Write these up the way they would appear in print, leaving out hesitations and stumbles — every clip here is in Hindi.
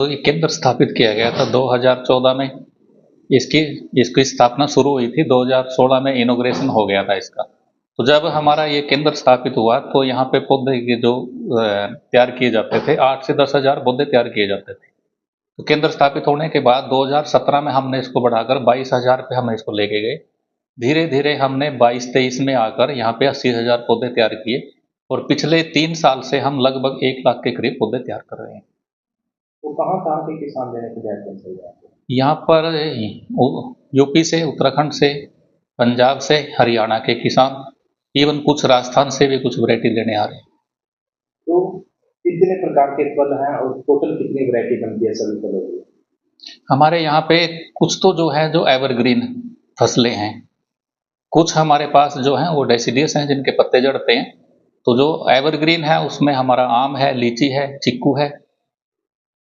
तो ये केंद्र स्थापित किया गया था 2014 में। इसकी इसकी स्थापना शुरू हुई थी, 2016 में इनॉग्रेशन हो गया था इसका। तो जब हमारा ये केंद्र स्थापित हुआ तो यहाँ पे पौधे के जो तैयार किए जाते थे, 8 से 10 हजार पौधे तैयार किए जाते थे। तो केंद्र स्थापित होने के बाद 2017 में हमने इसको बढ़ाकर 22,000 पे हम इसको लेके गए। धीरे धीरे हमने 22-23 में आकर यहाँ पे 80,000 पौधे तैयार किए और पिछले 3 साल से हम लगभग 1 लाख के करीब पौधे तैयार कर रहे हैं। तो कहाँ-कहाँ के किसान लेने को जाते हैं? यहाँ पर यूपी से, उत्तराखंड से, पंजाब से, हरियाणा के किसान, इवन कुछ राजस्थान से भी कुछ वैरायटी लेने आ रहे हैं। तो कितने प्रकार के फल हैं और टोटल कितनी वैरायटी बनती है सभी फलों की? हमारे यहाँ पे कुछ तो जो है जो एवरग्रीन फसलें हैं, कुछ हमारे पास जो हैं वो डेसिडियस हैं जिनके पत्ते झड़ते हैं। तो जो एवरग्रीन है उसमें हमारा आम है, लीची है, चिक्कू है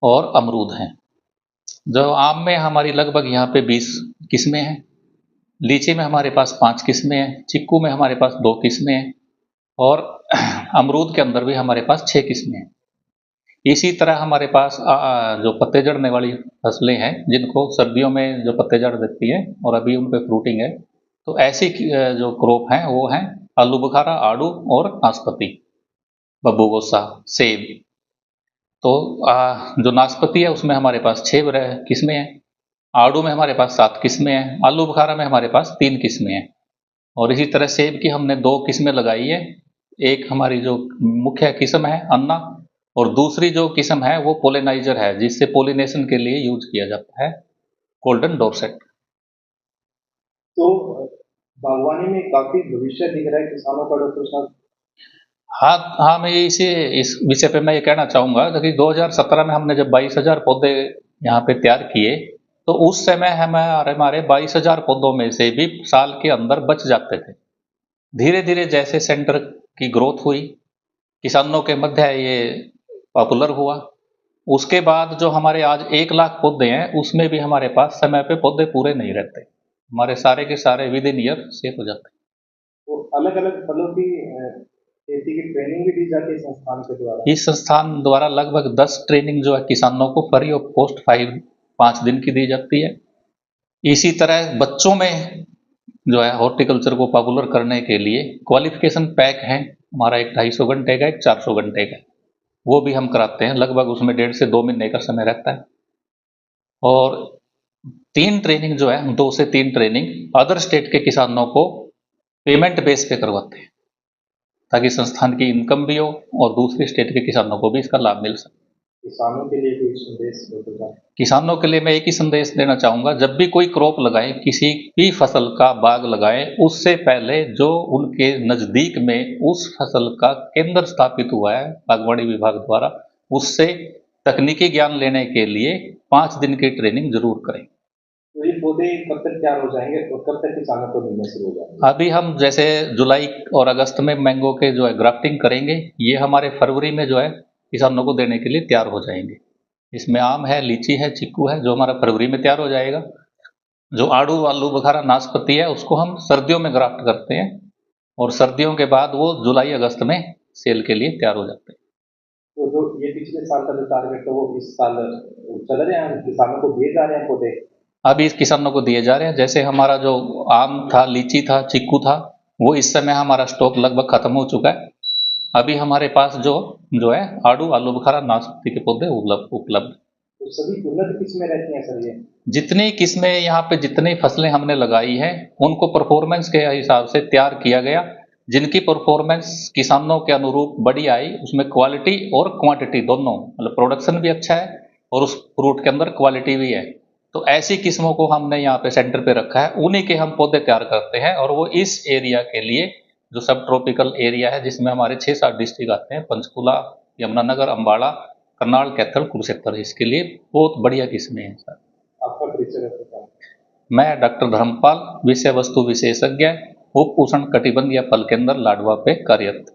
और अमरूद है। जो आम में हमारी लगभग यहाँ पे 20 किस्में हैं, लीची में हमारे पास 5 किस्में हैं, चिक्कू में हमारे पास 2 किस्में हैं और अमरूद के अंदर भी हमारे पास 6 किस्में हैं। इसी तरह हमारे पास जो पत्ते झड़ने वाली फसलें हैं जिनको सर्दियों में जो पत्ते झड़ देती हैं और अभी उन पे फ्रूटिंग है, तो ऐसी जो क्रॉप हैं वो हैं आलू बुखारा, आड़ू और नाशपाती, बब्बू गोसा, सेब। तो जो नाशपाती है उसमें हमारे पास 6 किस्में हैं, आड़ू में हमारे पास 7 किस्में हैं, आलू बुखारा में हमारे पास 3 किस्में हैं और इसी तरह सेब की हमने 2 किस्में लगाई है। एक हमारी जो मुख्य किस्म है अन्ना और दूसरी जो किस्म है वो पोलिनाइजर है जिससे पोलिनेशन के लिए यूज किया जाता है, गोल्डन डोरसेट। तो बागवानी में काफी भविष्य दिख रहा है किसानों का डॉक्टर साहब। हाँ हाँ, मैं इस विषय पे मैं ये कहना चाहूँगा कि 2017 में हमने जब 22,000 पौधे यहाँ पे तैयार किए तो उस समय हमारे 22,000 पौधों में से भी साल के अंदर बच जाते थे। धीरे धीरे जैसे सेंटर की ग्रोथ हुई, किसानों के मध्य ये पॉपुलर हुआ, उसके बाद जो हमारे आज 1 लाख पौधे हैं उसमें भी हमारे पास समय पे पौधे पूरे नहीं रहते, हमारे सारे के सारे विद इन ईयर सेफ हो जाते हैं। तो अलग अलग फलों की खेती की ट्रेनिंग भी दी जाती है संस्थान के द्वारा। इस संस्थान द्वारा लगभग 10 ट्रेनिंग जो है किसानों को फ्री ऑफ कॉस्ट 5 दिन की दी जाती है। इसी तरह बच्चों में जो है हॉर्टिकल्चर को पॉपुलर करने के लिए क्वालिफिकेशन पैक है हमारा, एक 250 घंटे का, एक 400 घंटे का, वो भी हम कराते हैं। लगभग उसमें 1.5 से 2 महीने का समय रहता है और 3 ट्रेनिंग जो है, 2 से 3 ट्रेनिंग अदर स्टेट के किसानों को पेमेंट बेस पे करवाते हैं ताकि संस्थान की इनकम भी हो और दूसरे स्टेट के किसानों को भी इसका लाभ मिल सके। किसानों के लिए कोई संदेश होगा? किसानों के लिए मैं एक ही संदेश देना चाहूँगा, जब भी कोई क्रॉप लगाएं, किसी भी फसल का बाग लगाएं, उससे पहले जो उनके नज़दीक में उस फसल का केंद्र स्थापित हुआ है बागवानी विभाग द्वारा, उससे तकनीकी ज्ञान लेने के लिए 5 दिन की ट्रेनिंग जरूर करें। तो ये पौधे कब तक तैयार हो जाएंगे और कब तक किसानों को मिलने शुरू हो जाएंगे? अभी हम जैसे जुलाई और अगस्त में मैंगो के जो है ग्राफ्टिंग करेंगे, ये हमारे फरवरी में जो है किसानों को देने के लिए तैयार हो जाएंगे। इसमें आम है, लीची है, चिक्कू है जो हमारा फरवरी में तैयार हो जाएगा। जो आड़ू, आलू बुखारा, नाशपाती है उसको हम सर्दियों में ग्राफ्ट करते हैं और सर्दियों के बाद वो जुलाई अगस्त में सेल के लिए तैयार हो जाते हैं। तो जो ये पिछले साल का जो टारगेट है वो इस साल चल रहे हैं, किसानों को दिए जा रहे हैं पौधे? अभी इस किसानों को दिए जा रहे हैं। जैसे हमारा जो आम था, लीची था, चिक्कू था, वो इस समय हमारा स्टॉक लगभग खत्म हो चुका है। अभी हमारे पास जो है आड़ू, आलू बुखारा, नाशपाती के पौधे उपलब्ध। तो सभी उन्नत किस्में रहती हैं सर? ये जितनी किस्में यहाँ पे, जितनी फसलें हमने लगाई हैं उनको परफॉर्मेंस के हिसाब से तैयार किया गया। जिनकी परफॉर्मेंस किसानों के अनुरूप बड़ी आई, उसमें क्वालिटी और क्वांटिटी दोनों, मतलब प्रोडक्शन भी अच्छा है और उस फ्रूट के अंदर क्वालिटी भी है। तो ऐसी किस्मों को हमने यहाँ पे सेंटर पे रखा है, उन्हीं के हम पौधे तैयार करते हैं और वो इस एरिया के लिए, जो सब ट्रॉपिकल एरिया है जिसमें हमारे 6-7 डिस्ट्रिक्ट आते हैं, पंचकुला, यमुनानगर, अम्बाड़ा, करनाल, कैथल, कुरुक्षेत्र, इसके लिए बहुत बढ़िया किस्में हैं सर। आपका परिचय है? मैं डॉक्टर धर्मपाल, विषय वस्तु विशेषज्ञ, उप उष्ण कटिबंधीय फल केंद्र लाडवा पे कार्यरत।